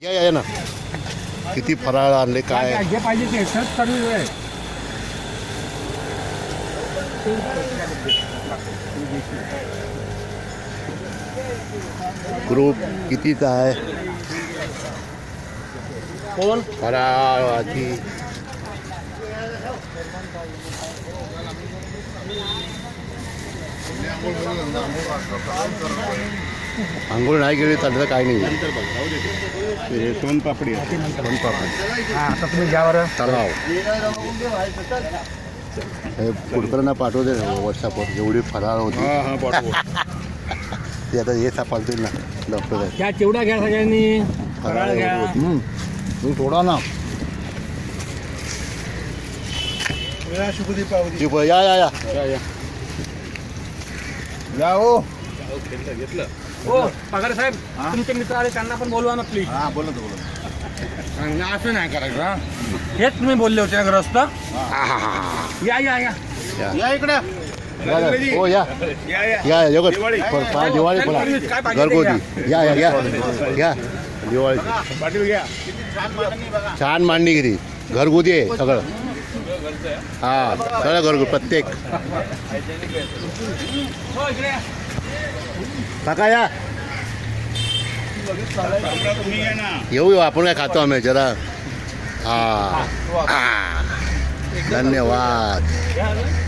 या या ना किती फराळ आणले काय जे पाहिजे ते सर्च करून वेळ ग्रुप कितीचा आहे कोण फराळ आधी आंघोळ नाही गेली तर काय नाही सोनपापडी सोनपापडी आता तुम्ही घ्या बरं तलाव हे पुढकरांना पाठवते ना व्हॉट्सअपवर एवढी फराळ होती ते आता हे सापडतील ना डॉक्टर त्या चिवडा घ्या सगळ्यांनी फराळ घ्या तू थोडा ना या या या या हो हो पगार साहेब तुमचे मित्र आले त्यांना पण बोलवा ना प्लीज हा बोलत बोलत असं नाही करायचं हा हेच तुम्ही बोलले होते ना ग्रस्त या या या या इकडे हो या या योगट दिवाळी बोला घरगुती या या या या दिवाळी पाटील घ्या छान मांडणी घरी घरगुती आहे सगळं हा सगळं घरगुती प्रत्येक काका या येऊ आपण काय खातो आम्ही जरा हा धन्यवाद